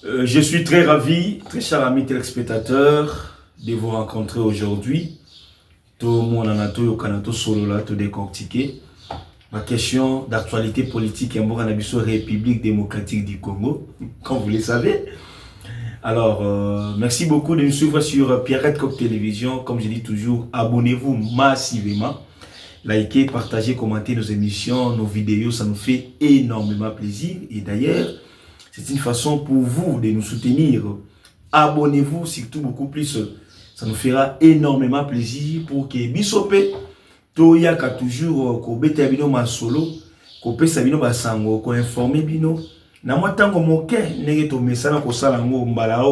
Je suis très ravi, très chers amis téléspectateurs, de vous rencontrer aujourd'hui. Tout le monde a tout solo là, tout décortiqué. Ma question d'actualité politique en République démocratique du Congo, comme vous le savez. Alors, merci beaucoup de nous suivre sur Pierrette Coq Télévision. Comme je dis toujours, abonnez-vous massivement. Likez, partagez, commentez nos émissions, nos vidéos, ça nous fait énormément plaisir. Et d'ailleurs, c'est une façon pour vous de nous soutenir. Abonnez-vous, surtout beaucoup plus. Ça nous fera énormément plaisir pour que Bisopé, Toyaka toujours, ko bete bino masolo, ko pesa bino basango, ko informer bino. Na moi tango moke, nege to mesana ko salango mbala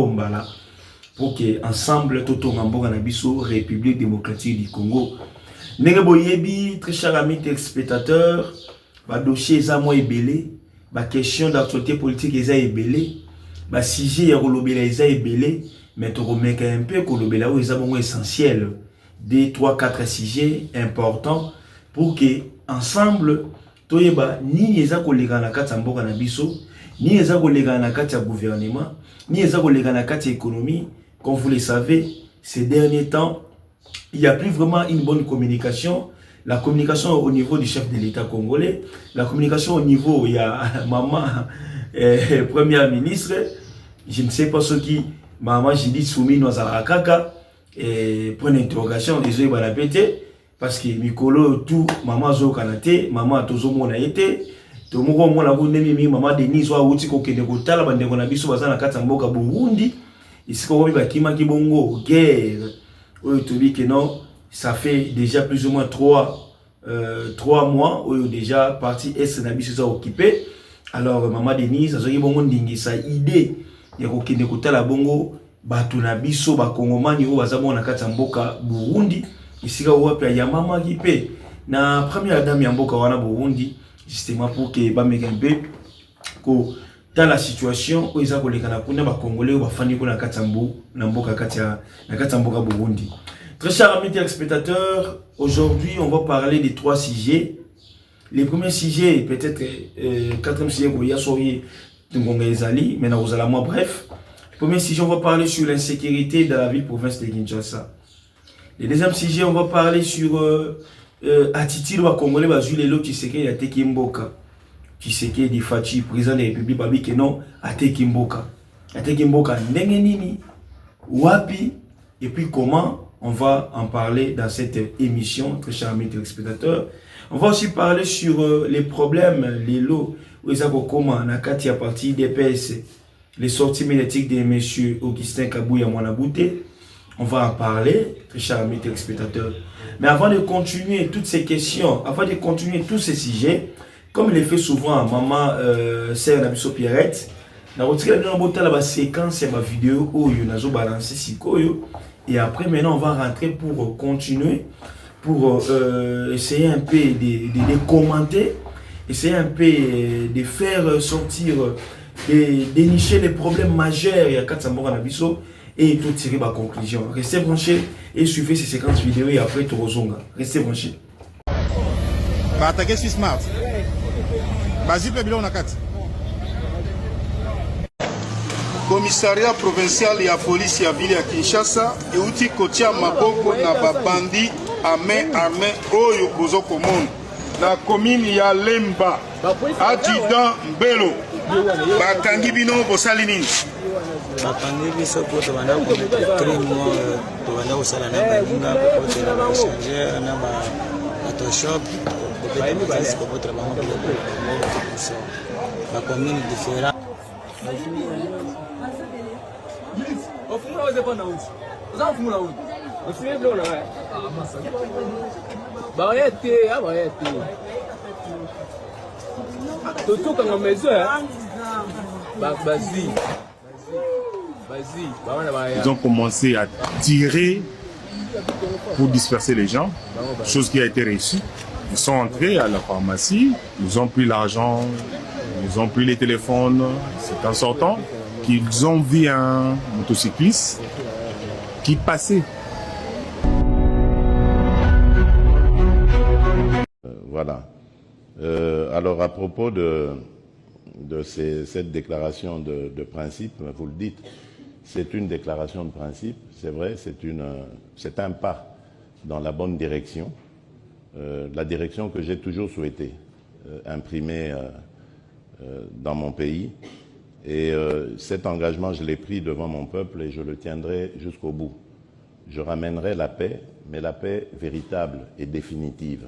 pour que ensemble toto ngamboka na biso République démocratique du Congo. Nege boyebi, très chers amis téléspectateurs, ba dossier eza moi ebele. La question d'actualité politique est ébélée. Le sujet est ébélé. Mais tu remets un peu que le essentiel. 2, 3, 4 sujets importants pour que ensemble, ni les collègues na kati mboka na biso, ni les collègues na kati gouvernement, ni les collègues na kati économie. Comme vous le savez, ces derniers temps, il n'y a plus vraiment une bonne communication. La communication au niveau du chef de l'État congolais, la communication au niveau, il y a maman, première ministre, je ne sais pas ce qui, maman, j'ai dit soumis nos arakaka, point d'interrogation, désolé, bah la pété, parce que Mikolo, tout, maman zo kanate, maman tozo mona été, to moko mona bu nemi maman Denis wa uti ko kende ko tala bande ko na biso bazana kata mboka Burundi, ici ko ba kima ki bongo guerre, oyo to bi que non. Ça fait déjà plus ou moins 3 mois où déjà parti est nabiso ça occupé. Alors maman Denise azoki bongo ndingi sa idée ya kokende kotala bongo batu na biso ba kongomani o bazamo na kati mboka Burundi isika wapi ya mama kipe na première dame ya mboka wana Burundi justement pour que ba mekambe ko dans la situation où ils ont koleka na kuna ba congolais ba fandi ko na kati na mboka kati na mboka Burundi. Très chers amis téléspectateurs, aujourd'hui on va parler de 3 sujets. Les premiers sujets, peut-être 4e sujet, mais nous allons bref. Le premier sujet, on va parler sur l'insécurité dans la ville-province de Kinshasa. Le deuxième sujet, on va parler sur l'attitude du Congolais, qui sait qu'il y a Tekimboka, qui sait qu'il y a des Fachi, président de la République, Babi Kenon, à Tekimboka. À Tekimboka, Nengenini, Wapi, et puis comment. On va en parler dans cette émission, très chers amis téléspectateurs. On va aussi parler sur les problèmes, les lots, où ils ont comment, Nakati à partir des PS, les sorties médiatiques de M. Augustin Kabouya Mwanabouté. On va en parler, très chers amis téléspectateurs. Mais avant de continuer toutes ces questions, avant de continuer tous ces sujets, comme il le fait souvent maman Sœur Nabiso Pierrette, on va retirer la séquence de la vidéo où il y a balancé Sikoyo. Et après, maintenant, on va rentrer pour continuer, pour essayer un peu de commenter, essayer un peu de faire sortir, de dénicher les problèmes majeurs il y a 4 mois à Nabiso et tout tirer ma conclusion. Restez branchés et suivez ces séquences vidéo et après, tout rezonga. Restez branchés. Bah, attaquer sur Smart. Vas-y, Pébilo, on a 4. Commissariat provincial ya police ya ville ya Kinshasa euti kotia maboko na babandi armé oyo bozo komona na commune ya Lemba adjudant Mbelo bakangi bino bosali nini bakangi biso po tobanda komettre crime tobanda kosala na baninga kokotela ba échangeur na ba photoshop kokotra bango ba commune différent. Ils ont commencé à tirer pour disperser les gens, chose qui a été réussie. Ils sont entrés à la pharmacie, ils ont pris l'argent, ils ont pris les téléphones. C'est en sortant qu'ils ont vu un motocycliste qui passait. Voilà. Alors à propos de cette déclaration de principe, vous le dites, c'est une déclaration de principe, c'est vrai, c'est un pas dans la bonne direction, la direction que j'ai toujours souhaité imprimer dans mon pays. Et cet engagement, je l'ai pris devant mon peuple et je le tiendrai jusqu'au bout. Je ramènerai la paix, mais la paix véritable et définitive.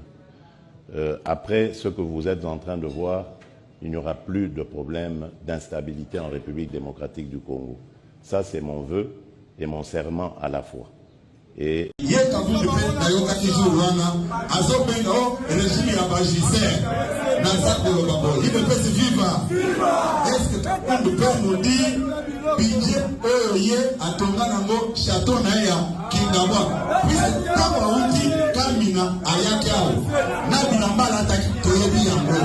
Après ce que vous êtes en train de voir, il n'y aura plus de problème d'instabilité en République démocratique du Congo. Ça, c'est mon vœu et mon serment à la fois. Et il ne peut se vivre. Est-ce que on peut nous dire budget oye atonga nango château na ya Kingawa puisque kama uti kamina ayake ao na bilambala ataki toyebi yango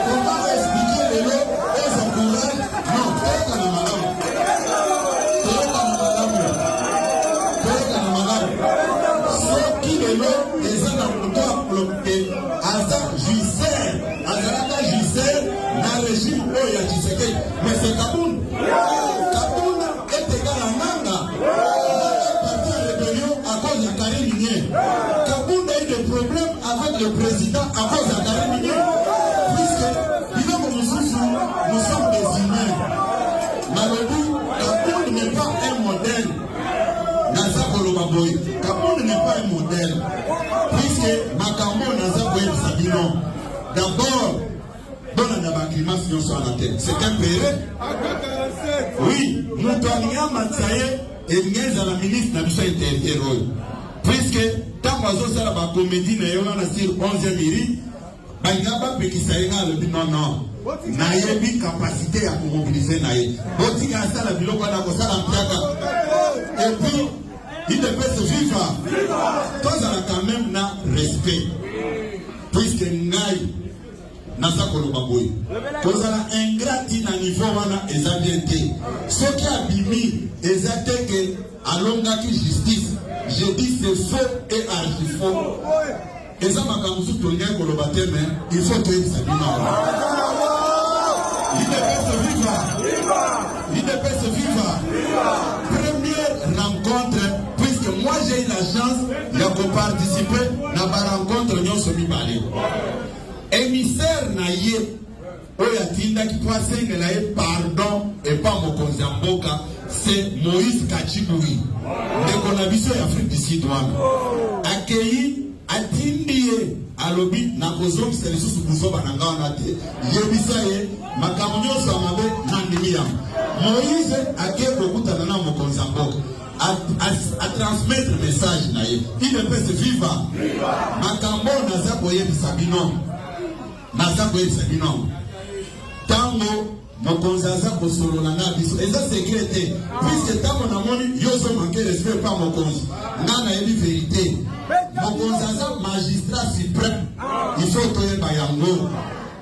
comment expliquer lelo eza courage non toyeka na malamu soki lelo eza na moto aploke aza juicer azalaka juicer na régime oyo ya Tshisekedi mais c'est Kaboun etegala nanga parti en rébellion à cause de Karim Minier. Kaboun a eu des problèmes avec le président à cause de Karim Minier puisque nous sommes des humains. Malheureusement, Kaboun n'est pas un modèle. Kaboun n'est pas un modèle puisque Makambo Nazakoye Sabino d'abord c'est un péré. Oui, Moutania Matsaye et Niez à la ministre Nabisha Intérieur. Puisque tant que ça la comédie n'a eu sur 11e miri, Bagaba Pekisaïna le dit non. Nayebi capacité à mobiliser Naye. Botika ça la biloko na ko sala mpiaka. Et puis il ne peut se vivre. Tous a quand même na respect. Puisque Naye Nasa Kolobaboy. Kozala ingrati na niveau wana eza bien te. Soki abimi eza te ke alongaki justice. Je dis c'est faux et archi faux. Eza makamusu tonya kolobate mais il faut que ça bima. Il ne peut se vivre. Il ne peut se vivre. Première rencontre, puisque moi j'ai eu la chance de participer à la rencontre nyonso mibale. Émissaire naye oya tinda ki poisenge na ye pardon et pas mokonzi mboka c'est Moïse Kachibouyi ndeko na biso ya Afrique du Sud wana akei atindie alobi na kozongisa lisusu kuzoba na ngao na te yebisa ye makambo nyonso amabe na ndimi ya Moïse ake kokutana na mokonzi mboka à transmettre message na ye il ne peut se vivre makambo naza koyebisa bino Nazako Sabino. Tango, mokonzi aza kosolola na biso. Eza sécurité. Puisque tango na moni yoso manquer respect par mokonzi. Nana yebi vérité. Mokonzi aza magistrat suprême. Il faut toyeba yango.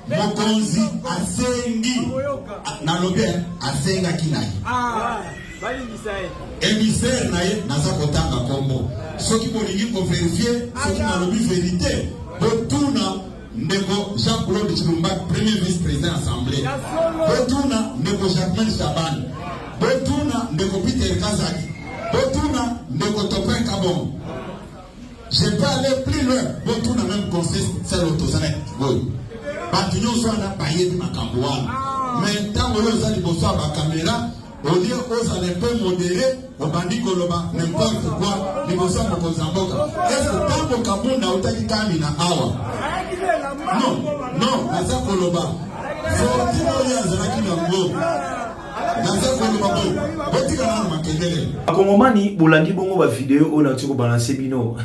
Mokonzi asengi na lobe asenga kinai. Émissaire naye naza kotanga kombo. Soki bolingi ko vérifier, soki na lobi vérité. Botuna Ndeko Jean-Claude Chilumba, premier vice-président assemblée. Botuna Ndeko Jacqueline Chaban. Botuna Ndeko Peter Kazaki. Botuna Ndeko Topin Kabon. Je peux aller plus loin. Botuna même conseil c'est l'autosanet. Batunyo soit na paye de Makambouane. Mais tant que vous allez bonsoir à la caméra, au lieu aux allez peu modérer, au bandit Koloba, n'importe quoi, les bonsoirs pour Kozamboka. Est-ce que tant que Kabon n'a pas été Kamina Awa? Non, Naza Koloba. Akongomani bolandi bongo ba vidéo on a toujours balancé bino.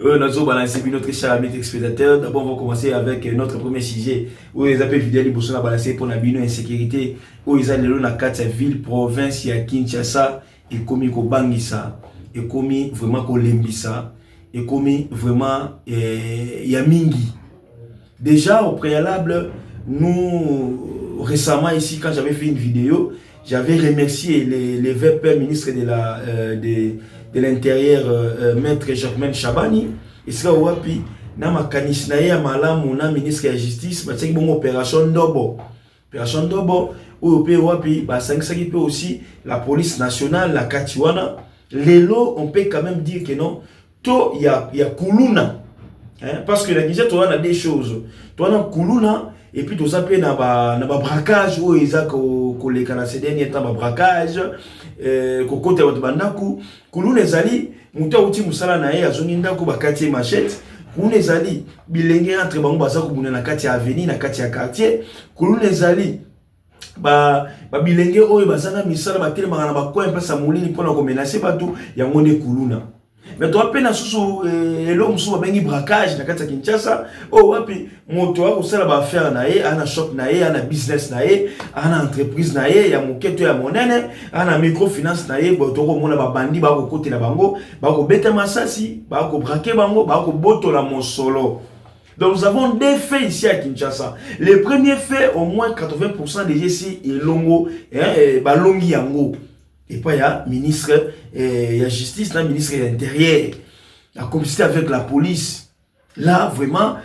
On a toujours balancé bino très chers amis téléspectateurs. D'abord on va commencer avec notre premier sujet où les appels vidéo liboso na balancé pour na bino insécurité où ils allaient na 4 ville province ya Kinshasa et komi ko bangisa et komi vraiment ko lembisa et komi vraiment ya mingi. Déjà au préalable nous récemment ici quand j'avais fait une vidéo, j'avais remercié les VP ministres de l'intérieur maître Jacquemin Chabani et ça wapi na makanisna ya malamu na ministre de la justice ba tsaki bon opération ndobo Opération Ndobo, ou wapi, bah, ça peut aussi la police nationale, la Katiwana. Lelo, on peut quand même dire que non, il y a Kuluna. Hein? Parce que la Guinée, tu as des choses. Tu as Kuluna, et puis tu as un braquage, où ils ont les Canadiens, il y a un braquage, côté de Bandaku. Kuluna, Zali, Mouta Outi Moussala Nae, Azonindaku, Bakati Machette. Kuluna, Zali, Bilenge entre Bango Bazaku, na Kati Avenue, na Kati Quartier. Kuluna, Zali, bilenge oyo bazana misala batele mangana bakoya mpasa molini pona ko menacer bato ya ngone Kuluna. Mais toi pena susu elo musu babengi braquage na kati ya Kinshasa o wapi moto wa kusala ba affaire na ye ana shop na ye ana business na ye ana entreprise na ye ya moketo ya monene ana microfinance na ye boto ko mona ba bandi ba ko kotela bango ba ko beta masasi ba ko braquer bango ba ko botola mosolo. Donc nous avons des faits ici à Kinshasa. Le premier fait, au moins 80% des ici est longo, balongi yango. Et puis il y a ministre, il y a justice, il y a ministre de l'intérieur, la complicité avec la police. Là vraiment,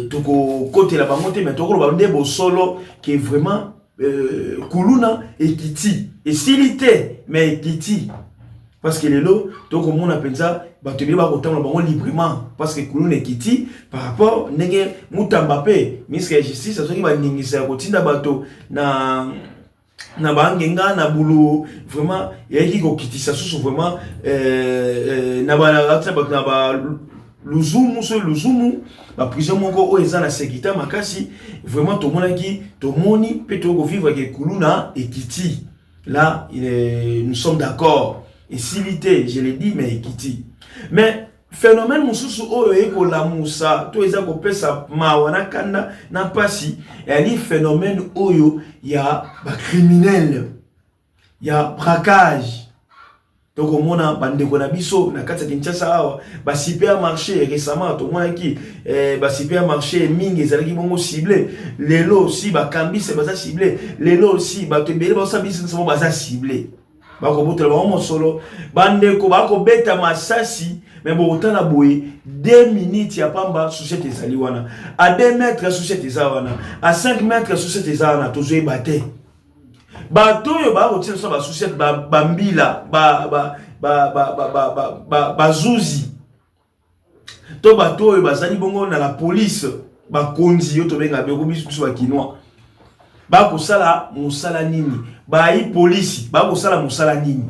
toko côté la bangote, mais toko le bandé solo qui est vraiment Kuluna et Kiti. Et s'il était, mais Kiti. Parce que les lots, donc comme on appelle ça, tu vas librement. Parce que Kuluna et Kiti, par rapport à Moutambape, ministre de la Justice, ça veut dire que bato na bangenga na boulot vraiment il y a qui Kiti ça sous vraiment na ba luzumu la prison moko o eza na sécurité makasi vraiment tout monde qui tout moni peut vivre avec Kuluna et Kiti. Là nous sommes d'accord. Et civilité, je l'ai dit, mais Kiti. Mais phénomène mususu oyo eko la musa to eza ko pesa mawana kanda na pasi yani phénomène oyo ya ba criminel ya braquage. Donc on mona bandeko na biso na kati ya Kinshasa awa ba supermarché récemment to mona ki ba supermarché mingi ezalaki bongo ciblé lelo aussi ba kambise baza ciblé lelo aussi ba tebele ba sabisi nso baza ciblé. Bako botela ba solo bandeko bako beta masasi mais bon otala boye 2 minutes ya pamba société ezali wana à 2 mètres société ezawana à 5 mètres société ezawana tozoye bate bato yo bako tila so ba société ba mbila ba zuzi to bato yo bazali bongo na la police ba konzi yo to benga beko biso ba kinwa bako sala musala nini ba police bako sala musala nini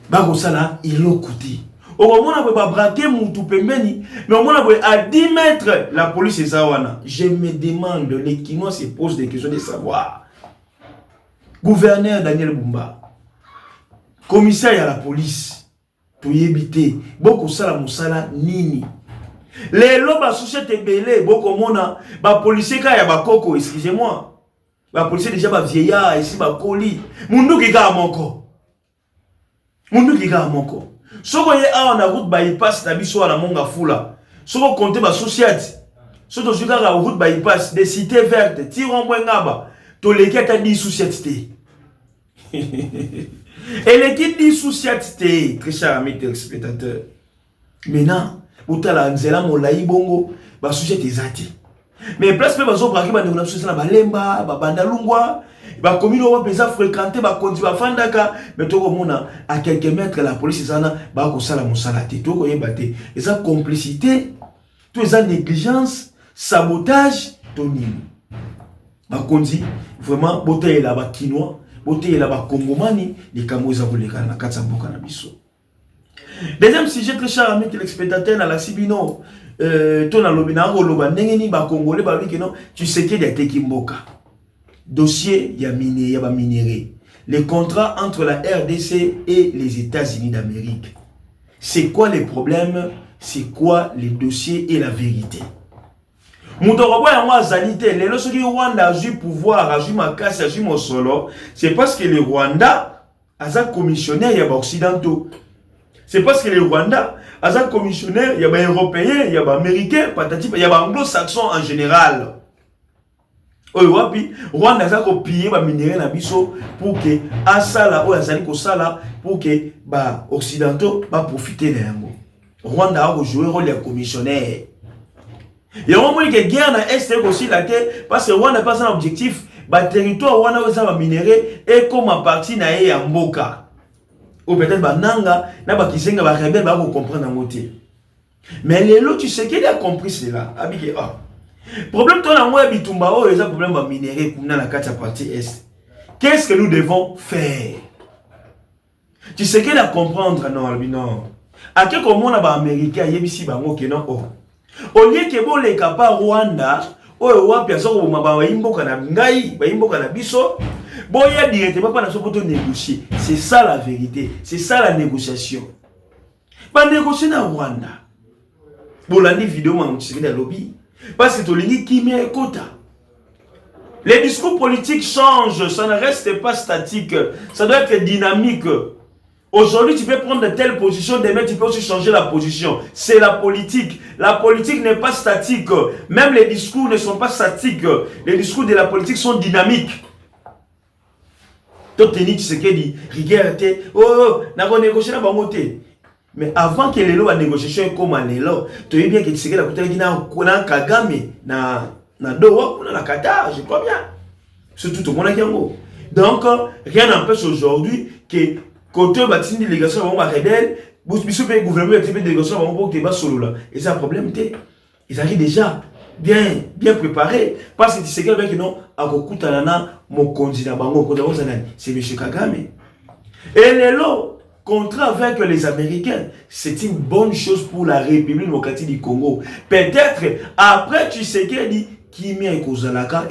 bako sala ilokoti au moment où ba braquer mutu pembeni mais au moment où à 10 mètres la police est zawana. Je me demande, les Kinois se posent des questions de savoir. Gouverneur Daniel Bumba, commissaire à la police to yebite boko sala musala nini les lobes société belé boko mona ba policier ka ya bakoko, excusez-moi ba policier déjà ba vieillard ici ba koli mundu kika moko soko ye a na route bypass na biso na monga fula soko compter ba société soto juka la route bypass des cités vertes tiron ngaba to leki ta 10 société et l'équipe 10 société très cher ami téléspectateur maintenant utala nzela molai bongo ba société zati mais place pe bazo braquer ba na société na balemba ba bandalungwa ba commune wa pesa fréquenter ba konti ba fandaka mais to komona à quelques mètres la police sana ba ko sala musala te to ko yebate eza complicité to eza négligence sabotage to nini ba konti vraiment boté la ba kinois boté la ba congomani les kamoza koleka na katsa mboka na biso. Deuxième sujet très cher ami téléspectateur na la Sibino to na lobina ngoloba ndenge ni ba congolais ba biki non tu sais qu'il y a tekimboka dossier ya miné ya ba minéré les contrats entre la RDC et les États-Unis d'Amérique. C'est quoi les problèmes, c'est quoi les dossiers et la vérité. Moutorobo ya mwa zalité les lorsque Rwanda a eu pouvoir a eu makasi a eu mosolo c'est parce que le Rwanda a commissionnaire ya ba occidentaux. C'est parce que le Rwanda a commissionnaire ya ba européens ya ba américains patati ya ba anglo-saxons en général. Wapi Rwanda a copié ba minéraux na biso pour que asala o azali ko sala pour que ba occidentaux ba profiter de yango. Rwanda a joué rôle de commissionnaire. Et on voit que guerre na est aussi la terre parce que on n'a pas un objectif, bah territoire on a ça va minérer et comme à partie na ya mboka. Ou peut-être bah nanga na ba kisenga ba rebelle ba comprendre en moté. Mais les lots tu sais qu'il a compris cela. Abike ah. Problème toi na moi bitumba oh les problème ba minérer comme dans la carte partie est. Qu'est-ce que nous devons faire? Tu sais qu'il a comprendre non. À quel moment on a ba américain yebisi bango que non oh. Au lieu que bon les capas Rwanda, oh wapi azo maba imboka na ngai, ba imboka na biso, boya directement pas na so poto négocier. C'est ça la vérité, c'est ça la négociation. Ba négocier na Rwanda. Bolandi vidéo ma mutiki na lobby parce que tolingi kimia ekota. Les discours politiques changent, ça ne reste pas statique, ça doit être dynamique. Aujourd'hui, tu peux prendre de telles positions, demain, tu peux aussi changer la position. C'est la politique. La politique n'est pas statique. Même les discours ne sont pas statiques. Les discours de la politique sont dynamiques. Toi, tu sais qu'il dit, regarde, oh, n'a pas négocié la bangoté. Mais avant que les lois de négociation comme les lois, tu sais bien que tu sais que la politique n'a Kagame, na Doha, na la Qatar, je crois bien. Surtout tout le monde a Kiango. Donc, rien n'empêche aujourd'hui que côté bâti une délégation avant rebelle, biso pe gouvernement et délégation avant pour débat solo là. Et c'est un problème té. Ils arrivent déjà bien préparés parce que tu sais que non à kokutanana mon candidat bango ko c'est monsieur Kagame. Et les lots contrat avec les Américains, c'est une bonne chose pour la République démocratique du Congo. Peut-être après tu sais qu'il dit Kimia ekozalaka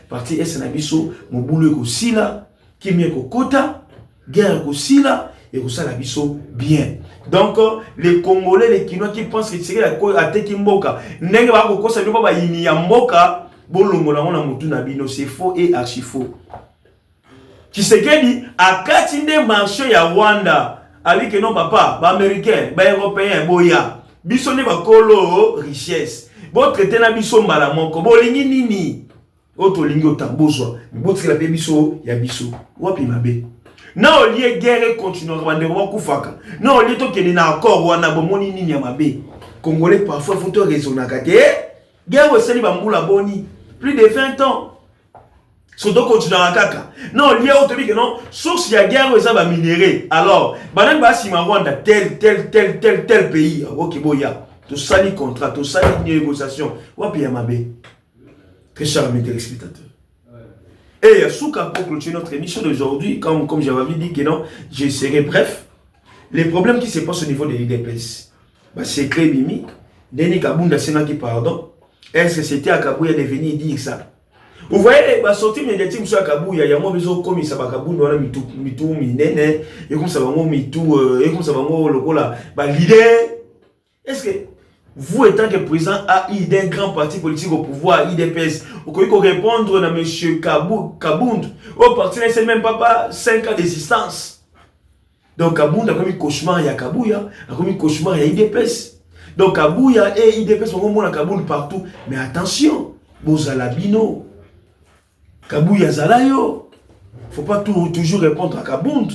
parti SNabiso mobulu ekosila Kimia ekokota guerre kosila et kosala biso bien. Donc les Congolais, les Kinois qui pensent que c'est la ateki mboka ndenge ba kokosa bino ba yini ya mboka bolongo na ngona mutu na bino, c'est faux et archi faux. Tshisekedi akati nde marché ya Rwanda avec non papa ba américain ba européen boya biso ne ba kolo richesse bo traiter na biso mbala moko bolingi nini oto lingi otamboswa bo traiter la biso ya biso wapi mabe. Na olie guerre continuera bandeko kufaka. Na olie to kene na accord wana bomoni nini ya mabe. Congolais parfois faut to raisonner kate. Guerre oseli bambula boni plus de 20 ans. Soto continuera kaka. Na olie auto bi que non source ya guerre eza ba minerai. Alors, banan ba si Rwanda tel pays. OK boya. To sali contrat, to sali négociation. Wapi ya mabe. Très cher ami téléspectateur. Et Souka pour clôturer notre émission d'aujourd'hui, comme j'avais dit que non, je serai bref. Les problèmes qui se passent au niveau de l'IDPS, c'est que Mimi, Denis Kabunda Sena qui pardon, est-ce que c'était à Kabouya de venir dire ça? Vous voyez, la sortie médiatique sur Kabouya, il y a moins besoin comme ça va Kabouya, on a mitou minene, et comme ça va moi mitou, et comme ça va moi le là, l'idée, est-ce que vous, étant que président AI d'un grand parti politique au pouvoir, IDPS, vous pouvez répondre à M. Kabound. Au parti, c'est même pas 5 ans d'existence. Donc Kabound a commis cauchemar, il y a Kabouya, a commis cauchemar, il y a IDPS. Donc Kabouya et IDPS ont commis Kabound partout. Mais attention, Bozalabino, Kabouya Zalayo, il ne faut pas toujours répondre à Kabound.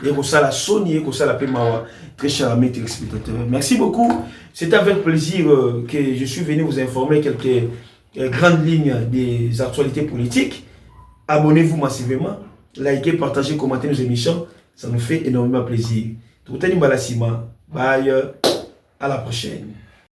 Et comme ça la Sony, et comme ça la Pemawa. Très cher ami téléspectateurs, merci beaucoup. C'est avec plaisir que je suis venu vous informer quelques grandes lignes des actualités politiques. Abonnez-vous massivement, likez, partagez, commentez nos émissions. Ça nous fait énormément plaisir. Bye, à la prochaine.